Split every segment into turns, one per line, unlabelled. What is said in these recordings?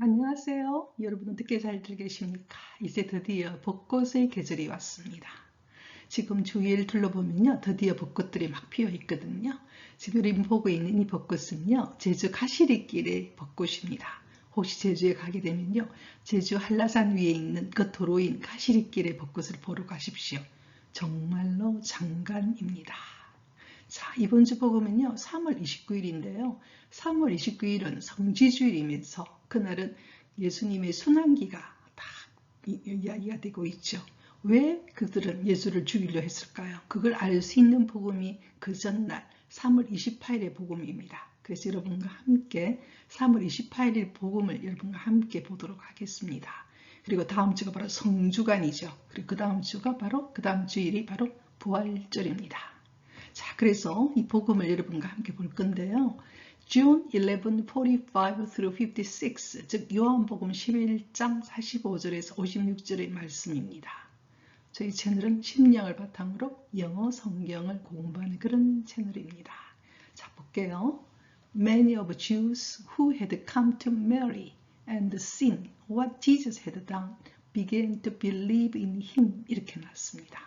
안녕하세요. 여러분 어떻게 잘들 계십니까? 이제 드디어 벚꽃의 계절이 왔습니다. 지금 주위를 둘러보면요. 드디어 벚꽃들이 막 피어 있거든요. 지금 우리 보고 있는 이 벚꽃은요. 제주 가시리길의 벚꽃입니다. 혹시 제주에 가게 되면요. 제주 한라산 위에 있는 그 도로인 가시리길의 벚꽃을 보러 가십시오. 정말로 장관입니다. 자, 이번 주 복음은요, 3월 29일인데요. 3월 29일은 성지주일이면서 그날은 예수님의 순환기가 딱 이야기가 되고 있죠. 왜 그들은 예수를 죽이려 했을까요? 그걸 알 수 있는 복음이 그 전날 3월 28일의 복음입니다. 그래서 여러분과 함께 3월 28일 복음을 여러분과 함께 보도록 하겠습니다. 그리고 다음 주가 바로 성주간이죠. 그리고 그 다음 주가 바로 그 다음 주일이 바로 부활절입니다. 자, 그래서 이 복음을 여러분과 함께 볼 건데요. June 11:45 through 56, 즉 요한복음 11장 45절에서 56절의 말씀입니다. 저희 채널은 심령을 바탕으로 영어 성경을 공부하는 그런 채널입니다. 자, 볼게요. Many of Jews who had come to Mary and seen what Jesus had done began to believe in him. 이렇게 나왔습니다.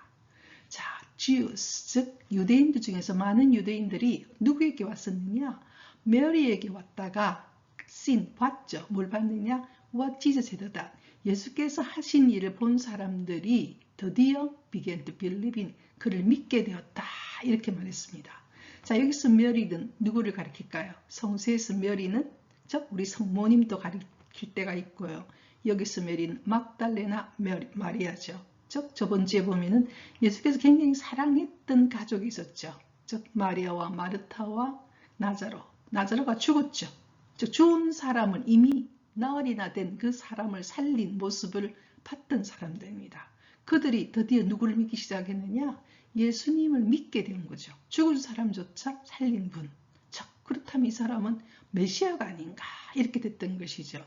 자, Jews, 즉 유대인들 중에서 많은 유대인들이 누구에게 왔었느냐? 메리에게 왔다가 seen, 봤죠. 뭘 봤느냐? What Jesus had done. 예수께서 하신 일을 본 사람들이 드디어 began to believe in, 그를 믿게 되었다. 이렇게 말했습니다. 자, 여기서 메리는 누구를 가리킬까요? 성서에서 메리는 즉 우리 성모님도 가리킬 때가 있고요. 여기서 메리는 막달레나 마리아죠. 즉 저번 주에 보면은 예수께서 굉장히 사랑했던 가족이 있었죠. 즉 마리아와 마르타와 나자로가 죽었죠. 즉 죽은 사람은 이미 나흘이나 된 그 사람을 살린 모습을 봤던 사람들입니다. 그들이 드디어 누구를 믿기 시작했느냐? 예수님을 믿게 된 거죠. 죽은 사람조차 살린 분. 즉 그렇다면 이 사람은 메시아가 아닌가 이렇게 됐던 것이죠.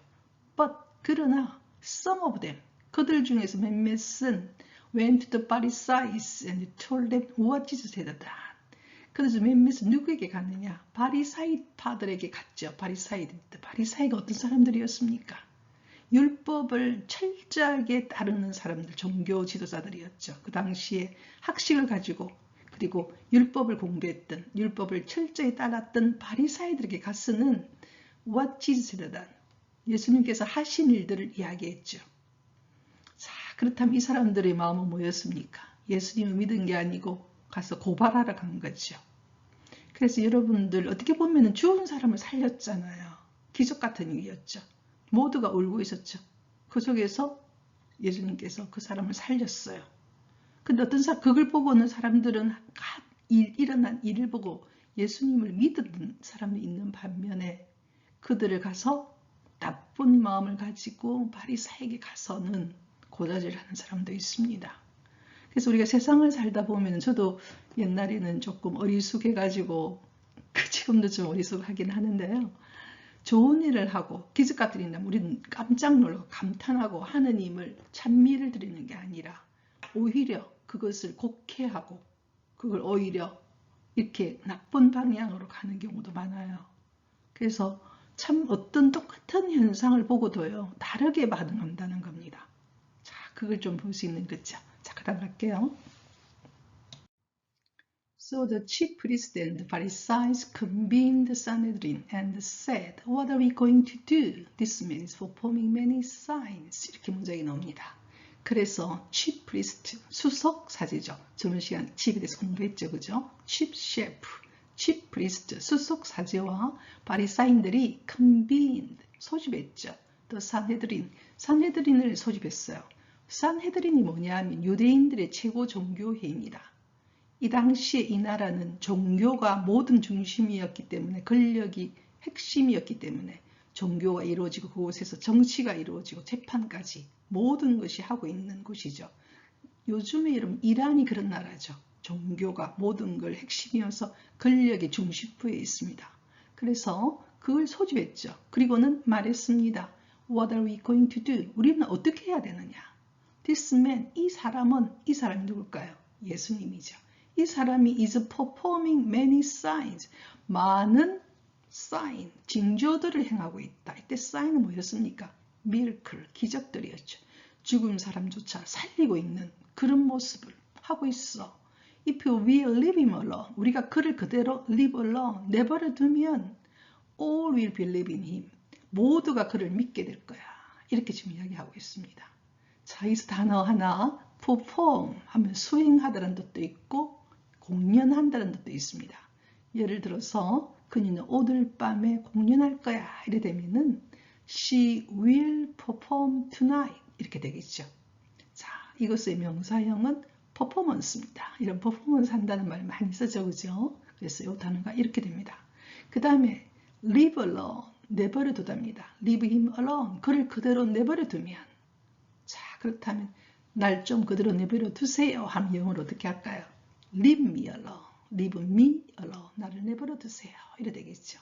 But 그러나 some of them, 그들 중에서 몇몇은 went to the Pharisees and told them what Jesus had done. 그래서 몇몇은 누구에게 갔느냐? 바리사이파들에게 갔죠. 바리사이가 어떤 사람들이었습니까? 율법을 철저하게 따르는 사람들, 종교 지도자들이었죠. 그 당시에 학식을 가지고 그리고 율법을 공부했던, 율법을 철저히 따랐던 바리사이들에게 갔으는 what Jesus had done. 예수님께서 하신 일들을 이야기했죠. 자, 그렇다면 이 사람들의 마음은 뭐였습니까? 예수님을 믿은 게 아니고 가서 고발하러 간 거죠. 그래서 여러분들 어떻게 보면 죽은 사람을 살렸잖아요. 기적 같은 일이었죠. 모두가 울고 있었죠. 그 속에서 예수님께서 그 사람을 살렸어요. 근데 어떤 사람, 그걸 보고 오는 사람들은 일어난 일을 보고 예수님을 믿는 사람이 있는 반면에 그들을 가서 나쁜 마음을 가지고 바리사에게 가서는 고자질하는 사람도 있습니다. 그래서 우리가 세상을 살다 보면 저도 옛날에는 조금 어리숙해가지고 지금도 좀 어리숙하긴 하는데요. 좋은 일을 하고 기적 같은 일 나면 우리는 깜짝 놀라고 감탄하고 하느님을 찬미를 드리는 게 아니라 오히려 그것을 곡해하고 그걸 오히려 이렇게 나쁜 방향으로 가는 경우도 많아요. 그래서 참 어떤 똑같은 현상을 보고도요 다르게 반응한다는 겁니다. 자, 그걸 좀 볼 수 있는 거죠. 자, 그 다음 갈게요. So the chief priests and the Pharisees convened the Sanhedrin and said, What are we going to do? This man is performing many signs. 이렇게 문장이 나옵니다. 그래서 chief priest, 수석 사제죠. 저번 시간 chief에 대해서 공부했죠. 그죠? chief chef, chief priest, 수석 사제와 바리사인들이 convened, 소집했죠. 또 산헤드린을 소집했어요. 산헤드린이 뭐냐 하면 유대인들의 최고 종교회의입니다. 이 당시에 이 나라는 종교가 모든 중심이었기 때문에 권력이 핵심이었기 때문에 종교가 이루어지고 그곳에서 정치가 이루어지고 재판까지 모든 것이 하고 있는 곳이죠. 요즘에 여러분 이란이 그런 나라죠. 종교가 모든 걸 핵심이어서 권력의 중심부에 있습니다. 그래서 그걸 소집했죠. 그리고는 말했습니다. What are we going to do? 우리는 어떻게 해야 되느냐? This man, 이 사람이 누굴까요? 예수님이죠. 이 사람이 is performing many signs. 많은 사인, 징조들을 행하고 있다. 이때 사인은 뭐였습니까? 미라클, 기적들이었죠. 죽은 사람조차 살리고 있는 그런 모습을 하고 있어. If we leave him alone, 우리가 그를 그대로 leave alone, 내버려 두면 all will believe in him. 모두가 그를 믿게 될 거야. 이렇게 지금 이야기하고 있습니다. 자, 여기서 단어 하나, perform 하면 수행하다는 뜻도 있고 공연한다는 뜻도 있습니다. 예를 들어서 그녀는 오늘 밤에 공연할 거야. 이래 되면은 she will perform tonight 이렇게 되겠죠. 자, 이것의 명사형은 퍼포먼스입니다. 이런 퍼포먼스 한다는 말 많이 쓰죠, 그죠? 그래서 이 단어가 이렇게 됩니다. 그 다음에 leave alone, 내버려 두답니다. leave him alone, 그를 그대로 내버려 두면. 자, 그렇다면 날 좀 그대로 내버려 두세요 하면 영어로 어떻게 할까요? leave me alone, leave me alone, 나를 내버려 두세요. 이래 되겠죠.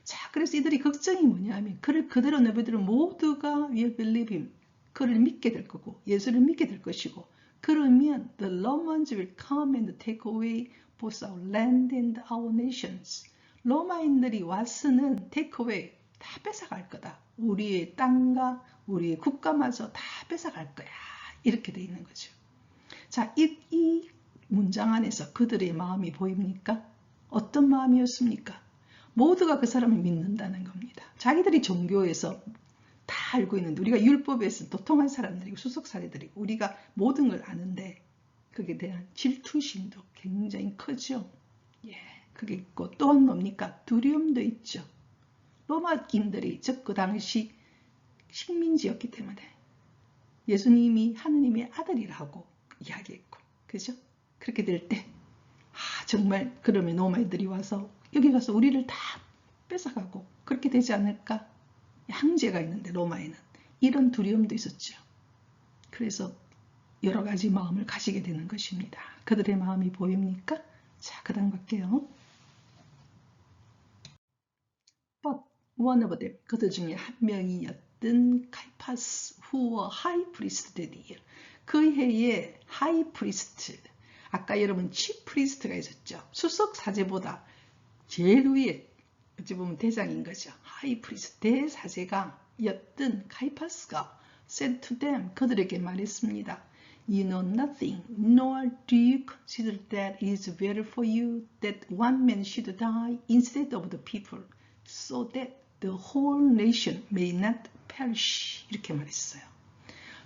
자, 그래서 이들이 걱정이 뭐냐면 그를 그대로 내버려 두면 모두가 will believe him, 그를 믿게 될 거고 예수를 믿게 될 것이고 그러면 the Romans will come and take away both our land and our nations. 로마인들이 와서는 take away, 다 뺏어갈 거다. 우리의 땅과 우리의 국가마저 다 뺏어갈 거야. 이렇게 돼 있는 거죠. 자, 이 문장 안에서 그들의 마음이 보입니까? 어떤 마음이었습니까? 모두가 그 사람을 믿는다는 겁니다. 자기들이 종교에서 다 알고 있는데 우리가 율법에서 도통한 사람들이고 수석사례들이고 우리가 모든 걸 아는데 그게 대한 질투심도 굉장히 크죠. 예, 그게 있고 또한 뭡니까? 두려움도 있죠. 로마인들이 즉 그 당시 식민지였기 때문에 예수님이 하느님의 아들이라고 이야기했고 그죠? 그렇게 될 때 정말 그러면 로마인들이 와서 여기 가서 우리를 다 뺏어가고 그렇게 되지 않을까? 황제가 있는데 로마에는 이런 두려움도 있었죠. 그래서 여러 가지 마음을 가지게 되는 것입니다. 그들의 마음이 보입니까? 자, 그 다음 갈게요. But one of them, 그들 중에 한 명이었던 카이파스, who were high priest that year. 그 해에 high priest, 아까 여러분 chief priest가 있었죠. 수석 사제보다 제일 위에 어찌 보면 대장인 거죠. high priest, 대사제가 였던 카이파스가 said to them, 그들에게 말했습니다. You know nothing, nor do you consider that it is better for you that one man should die instead of the people, so that the whole nation may not perish. 이렇게 말했어요.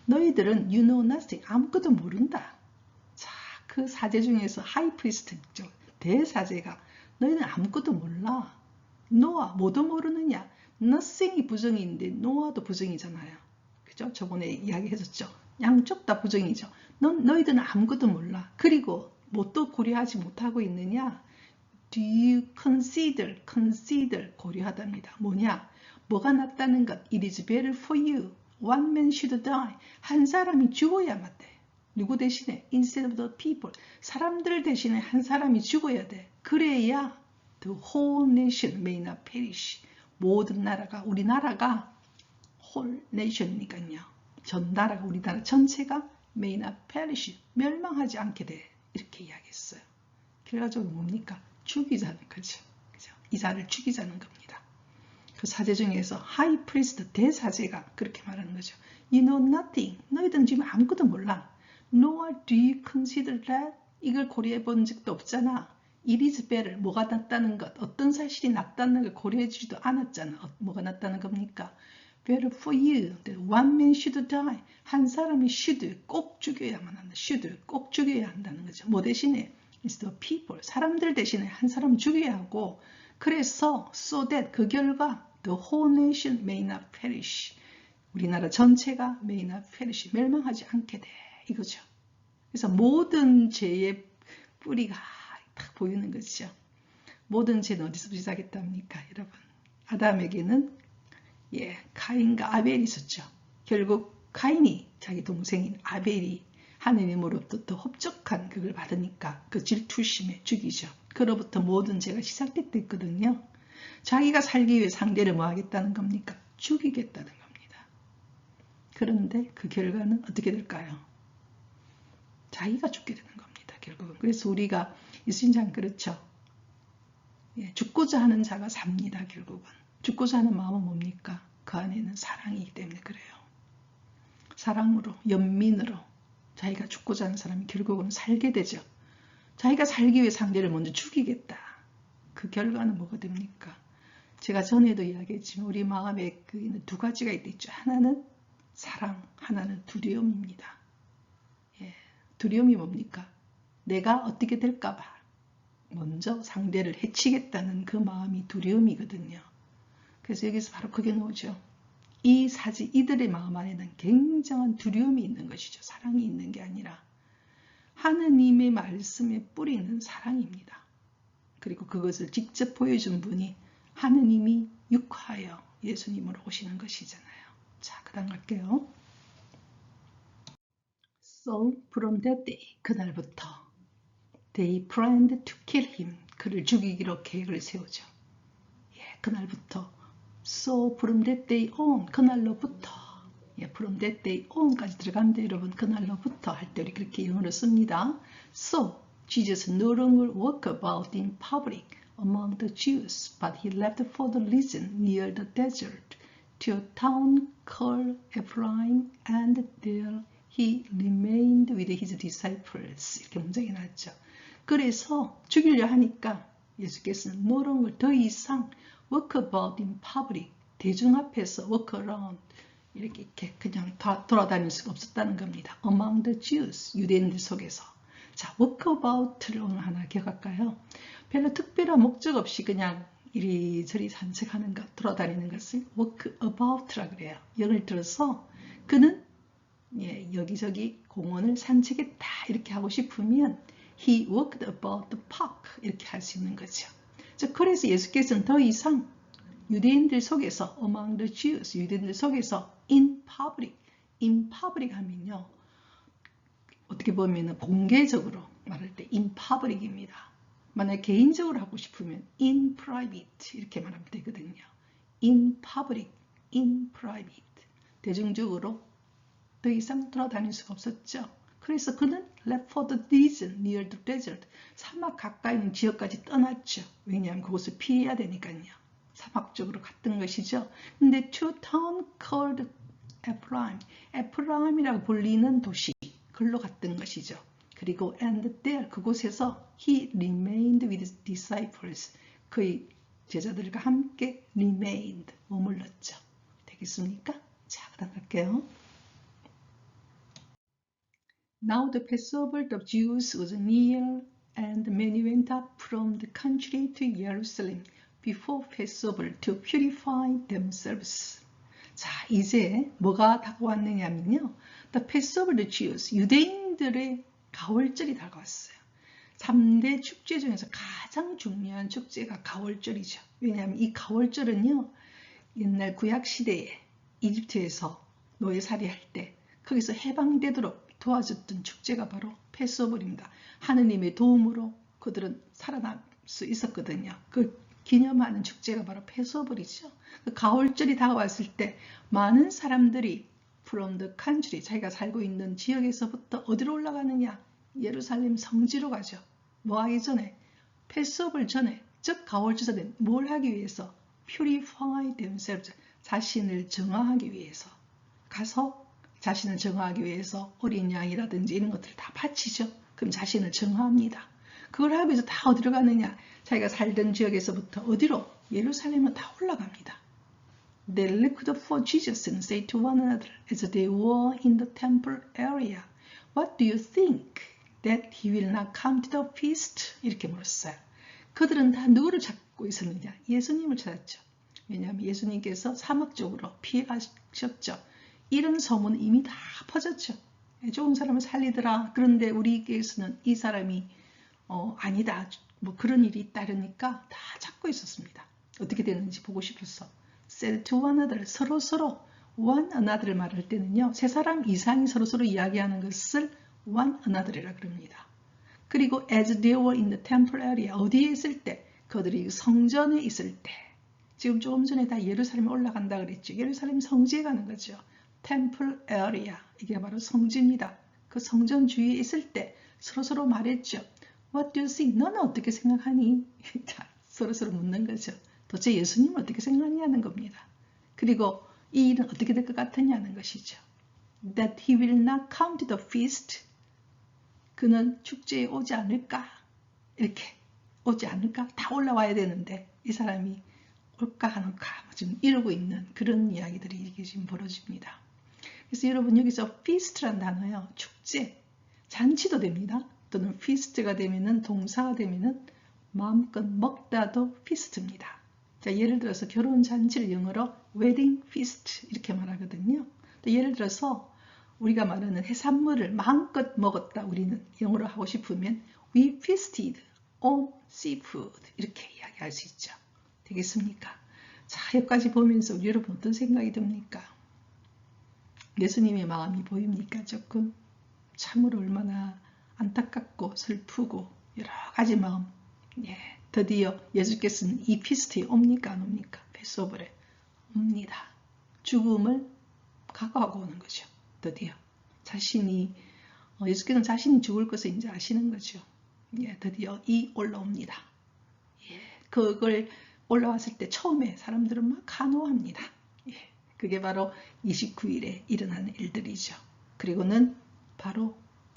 너희들은 you know nothing, 아무것도 모른다. 자, 그 사제 중에서 하이 프리스트죠. 대사제가 너희들은 아무것도 몰라. 너와 뭐도 모르느냐. nothing이 부정인데 no와도 부정이잖아요. 그죠? 저번에 이야기했었죠. 양쪽 다 부정이죠. 너희들은 아무것도 몰라. 그리고 뭣도 고려하지 못하고 있느냐. Do you consider 고려하답니다. 뭐냐? 뭐가 낫다는 것. It is better for you. One man should die. 한 사람이 죽어야만 돼. 누구 대신에? Instead of the people. 사람들 대신에 한 사람이 죽어야 돼. 그래야 the whole nation may not perish. 모든 나라가, 우리나라가 whole nation이니까요. 전 나라가, 우리나라 전체가 may not perish. 멸망하지 않게 돼. 이렇게 이야기했어요. 결과적으로 뭡니까? 죽이자는 거죠. 그죠? 이사를 죽이자는 겁니다. 그 사제 중에서 하이 프리스트 대사제가 그렇게 말하는 거죠. You know nothing. 너희들은 지금 아무것도 몰라. Nor do you consider that. 이걸 고려해 본 적도 없잖아. It is better. 뭐가 낫다는 것. 어떤 사실이 낫다는 걸 고려해 주지도 않았잖아. 뭐가 낫다는 겁니까? Better for you. One man should die. 한 사람이 should 꼭 죽여야만 한다. should 꼭 죽여야 한다는 거죠. 뭐 대신에? It's the people. 사람들 대신에 한 사람 죽여야 하고 그래서 so that 그 결과 the whole nation may not perish. 우리나라 전체가 may not perish. 멸망하지 않게 돼. 이거죠. 그래서 모든 죄의 뿌리가 딱 보이는 거죠. 모든 죄는 어디서 시작했답니까? 여러분. 아담에게는 카인과 아벨이 있었죠. 결국 카인이 자기 동생인 아벨이 하느님으로부터 더 흡족한 그걸 받으니까 그 질투심에 죽이죠. 그로부터 모든 죄가 시작됐거든요. 자기가 살기 위해 상대를 뭐 하겠다는 겁니까? 죽이겠다는 겁니다. 그런데 그 결과는 어떻게 될까요? 자기가 죽게 되는 겁니다. 결국은. 그래서 우리가 이 신장 그렇죠. 예, 죽고자 하는 자가 삽니다. 결국은 죽고자 하는 마음은 뭡니까? 그 안에는 사랑이기 때문에 그래요. 사랑으로, 연민으로 자기가 죽고자 하는 사람이 결국은 살게 되죠. 자기가 살기 위해 상대를 먼저 죽이겠다. 그 결과는 뭐가 됩니까? 제가 전에도 이야기했지만 우리 마음에 두 가지가 있죠. 하나는 사랑, 하나는 두려움입니다. 예, 두려움이 뭡니까? 내가 어떻게 될까봐 먼저 상대를 해치겠다는 그 마음이 두려움이거든요. 그래서 여기서 바로 그게 나오죠. 이들의 마음 안에는 굉장한 두려움이 있는 것이죠. 사랑이 있는 게 아니라 하느님의 말씀에 뿌리는 사랑입니다. 그리고 그것을 직접 보여준 분이 하느님이 육화하여 예수님으로 오시는 것이잖아요. 자, 그 다음 갈게요. So from that day, 그날부터 they planned to kill him. 그를 죽이기로 계획을 세우죠. 예, 그날부터 So from that day on, 그날로부터 예, from that day on까지 들어가는데 여러분 그날로부터 할 때 우리 그렇게 영어로 씁니다. So Jesus no longer walked about in public among the Jews, but he left for the region near the desert to a town called Ephraim, and there he remained with his disciples. 이렇게 문장이 나왔죠. 그래서 죽이려 하니까 예수께서는 no longer 더 이상 walk about in public, 대중 앞에서 walk around, 이렇게 그냥 다 돌아다닐 수가 없었다는 겁니다. Among the Jews, 유대인들 속에서. 자, walk about를 오늘 하나 기억할까요? 별로 특별한 목적 없이 그냥 이리저리 산책하는 것, 돌아다니는 것을 walk about라 그래요. 예를 들어서 그는 여기저기 공원을 산책했다 이렇게 하고 싶으면 he walked about the park 이렇게 할 수 있는 거죠. 그래서 예수께서는 더 이상 유대인들 속에서 among the Jews, 유대인들 속에서 in public 하면요. 어떻게 보면 공개적으로 말할 때 in public입니다. 만약 개인적으로 하고 싶으면 in private 이렇게 말하면 되거든요. in public, in private. 대중적으로 더 이상 돌아다닐 수가 없었죠. 그래서 그는 left for the region near the desert. 사막 가까이 있는 지역까지 떠났죠. 왜냐하면 그곳을 피해야 되니까요. 사막 쪽으로 갔던 것이죠. 근데 to town called Ephraim, 에프라임이라고 불리는 도시, 글로 갔던 것이죠. 그리고 and there, 그곳에서 he remained with his disciples, 그의 제자들과 함께 remained, 머물렀죠. 되겠습니까? 자, 그다음 갈게요. Now the Passover of the Jews was near, and many went up from the country to Jerusalem before Passover to purify themselves. 자, 이제 뭐가 다가왔느냐면요. The Passover of the Jews, 유대인들의 가월절이 다가왔어요. 3대 축제 중에서 가장 중요한 축제가 가월절이죠. 왜냐하면 이 가월절은요. 옛날 구약시대에 이집트에서 노예살이 할 때 거기서 해방되도록 도와줬던 축제가 바로 패스오버입니다. 하느님의 도움으로 그들은 살아날 수 있었거든요. 그 기념하는 축제가 바로 패스오버이죠. 그 가을절이 다가왔을 때 많은 사람들이 from the country, 자기가 살고 있는 지역에서부터 어디로 올라가느냐? 예루살렘 성지로 가죠. 뭐 하기 전에? 패스오버 전에, 즉 가을절 전에 뭘 하기 위해서? purify themselves, 자신을 정화하기 위해서 가서 자신을 정화하기 위해서 어린 양이라든지 이런 것들을 다 바치죠. 그럼 자신을 정화합니다. 그걸 하기 위해서 다 어디로 가느냐? 자기가 살던 지역에서부터 어디로? 예루살렘으로 다 올라갑니다. They looked for Jesus and said to one another as they were in the temple area, What do you think? That he will not come to the feast? 이렇게 물었어요. 그들은 다 누구를 찾고 있었느냐? 예수님을 찾았죠. 왜냐하면 예수님께서 사막 쪽으로 피해가셨죠. 이런 소문은 이미 다 퍼졌죠. 좋은 사람을 살리더라. 그런데 우리에게서는 이 사람이 아니다. 뭐 그런 일이 있다니까 다 찾고 있었습니다. 어떻게 됐는지 보고 싶었어. said to one another, 서로 one another를 말할 때는요. 세 사람 이상이 서로 이야기하는 것을 one another이라 그럽니다. 그리고 as they were in the temple area, 어디에 있을 때? 그들이 성전에 있을 때. 지금 조금 전에 다 예루살렘에 올라간다 그랬죠. 예루살렘 성지에 가는 거죠. temple area, 이게 바로 성지입니다. 그 성전 주위에 있을 때 서로 말했죠. What do you think? 너는 어떻게 생각하니? 서로서로 묻는 거죠. 도대체 예수님은 어떻게 생각하냐는 겁니다. 그리고 이 일은 어떻게 될 것 같으냐는 것이죠. That he will not come to the feast. 그는 축제에 오지 않을까? 이렇게 오지 않을까? 다 올라와야 되는데 이 사람이 올까 안 올까 지금 이러고 있는 그런 이야기들이 이게 지금 벌어집니다. 그래서 여러분 여기서 feast란 단어요. 축제, 잔치도 됩니다. 또는 feast가 되면은 동사가 되면은 마음껏 먹다도 feast입니다. 자, 예를 들어서 결혼 잔치를 영어로 wedding feast 이렇게 말하거든요. 또 예를 들어서 우리가 말하는 해산물을 마음껏 먹었다 우리는 영어로 하고 싶으면 we feasted on seafood 이렇게 이야기할 수 있죠. 되겠습니까? 자, 여기까지 보면서 우리 여러분 어떤 생각이 듭니까? 예수님의 마음이 보입니까? 조금 참으로 얼마나 안타깝고 슬프고 여러 가지 마음. 예, 드디어 예수께서는 이 피스트에 옵니까 안 옵니까? 패스오버에 옵니다. 죽음을 각오하고 오는 거죠. 드디어 자신이 예수께서는 자신이 죽을 것을 이제 아시는 거죠. 예, 드디어 이 올라옵니다. 예, 그걸 올라왔을 때 처음에 사람들은 막 간호합니다. 예, 그게 바로 29일에 일어나는 일들이죠. 그리고는 바로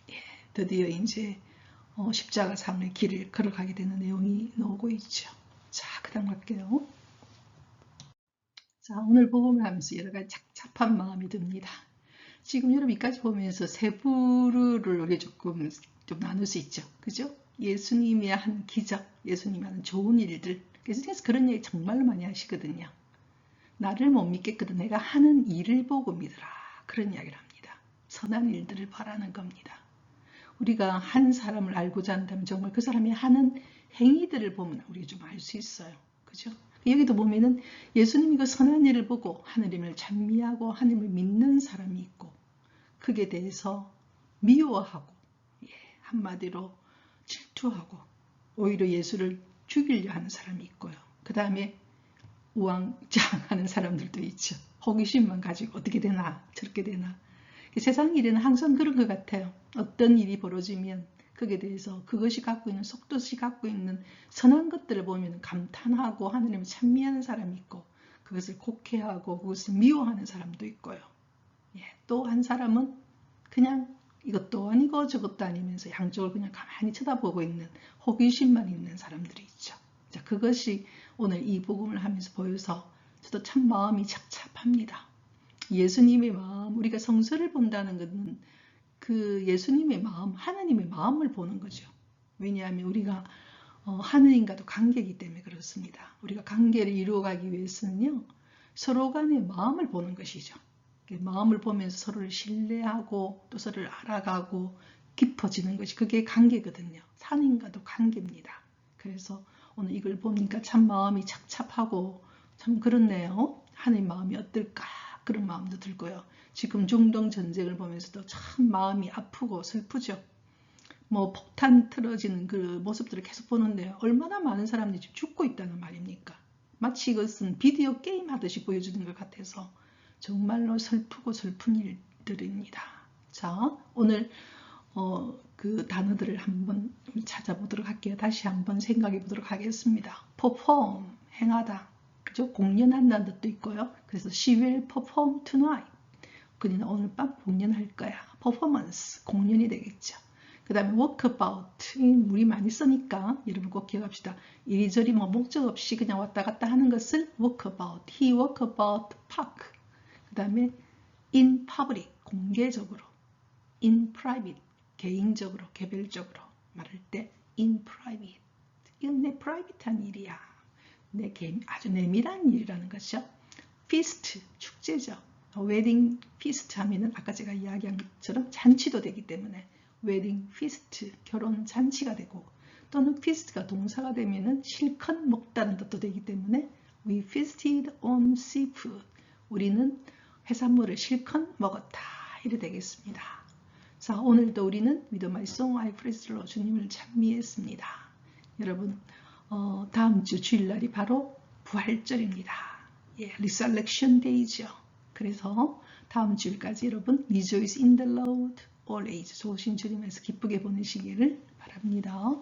예, 드디어 이제 십자가 상의 길을 걸어가게 되는 내용이 나오고 있죠. 자, 그 다음 갈게요. 자, 오늘 복음을 하면서 여러 가지 착잡한 마음이 듭니다. 지금 여러분 이까지 보면서 세 부류를 우리 조금 좀 나눌 수 있죠. 그죠? 예수님이 한 기적, 예수님이 하는 좋은 일들. 예수님께서 그런 얘기 정말로 많이 하시거든요. 나를 못 믿겠거든. 내가 하는 일을 보고 믿으라. 그런 이야기를 합니다. 선한 일들을 바라는 겁니다. 우리가 한 사람을 알고자 한다면 정말 그 사람이 하는 행위들을 보면 우리가 좀 알 수 있어요. 그죠? 여기도 보면은 예수님이 그 선한 일을 보고 하느님을 찬미하고 하느님을 믿는 사람이 있고 그게 대해서 미워하고 예, 한마디로 질투하고 오히려 예수를 죽이려 하는 사람이 있고요. 그 다음에 우왕좌왕하는 사람들도 있죠. 호기심만 가지고 어떻게 되나 저렇게 되나. 세상 일에는 항상 그런 것 같아요. 어떤 일이 벌어지면 그에 대해서 그것이 갖고 있는 속도시 갖고 있는 선한 것들을 보면 감탄하고 하느님을 찬미하는 사람이 있고 그것을 곡해하고 그것을 미워하는 사람도 있고요. 예, 또 한 사람은 그냥 이것도 아니고 저것도 아니면서 양쪽을 그냥 가만히 쳐다보고 있는 호기심만 있는 사람들이 있죠. 자, 그것이 오늘 이 복음을 하면서 보여서 저도 참 마음이 착잡합니다. 예수님의 마음, 우리가 성서를 본다는 것은 그 예수님의 마음, 하나님의 마음을 보는 거죠. 왜냐하면 우리가 하느님과도 관계이기 때문에 그렇습니다. 우리가 관계를 이루어가기 위해서는요. 서로 간의 마음을 보는 것이죠. 마음을 보면서 서로를 신뢰하고 또 서로를 알아가고 깊어지는 것이 그게 관계거든요. 하나님과도 관계입니다. 그래서 오늘 이걸 보니까 참 마음이 착잡하고 참 그렇네요. 하나님 마음이 어떨까 그런 마음도 들고요. 지금 중동 전쟁을 보면서도 참 마음이 아프고 슬프죠. 뭐 폭탄 틀어지는 그 모습들을 계속 보는데 얼마나 많은 사람들이 지금 죽고 있다는 말입니까? 마치 이것은 비디오 게임 하듯이 보여주는 것 같아서 정말로 슬프고 슬픈 일들입니다. 자, 오늘 그 단어들을 한번 찾아보도록 할게요. 다시 한번 생각해 보도록 하겠습니다. perform, 행하다. 그죠? 공연한다는 뜻도 있고요. 그래서 she will perform tonight. 그녀는 오늘 밤 공연할 거야. performance, 공연이 되겠죠. 그 다음에 walkabout, 우리 많이 쓰니까 여러분 꼭 기억합시다. 이리저리 뭐 목적 없이 그냥 왔다 갔다 하는 것을 walkabout, he walk about the park. 그 다음에 in public, 공개적으로, in private, 개인적으로, 개별적으로 말할 때 in private, 이건 내 프라이빗한 일이야. 내 아주 내밀한 일이라는 것이죠. feast, 축제죠. 웨딩 feast 하면은 아까 제가 이야기한 것처럼 잔치도 되기 때문에 웨딩 feast, 결혼 잔치가 되고 또는 feast가 동사가 되면은 실컷 먹다는 뜻도 되기 때문에 we feasted on seafood. 우리는 해산물을 실컷 먹었다. 이래 되겠습니다. 자, 오늘도 우리는 With my song I praise the Lord, 주님을 찬미했습니다. 여러분 다음 주 주일날이 바로 부활절입니다. 예, Resurrection Day죠. 그래서 다음 주일까지 여러분 Rejoice in the Lord always, 좋으신 주님에서 기쁘게 보내시기를 바랍니다.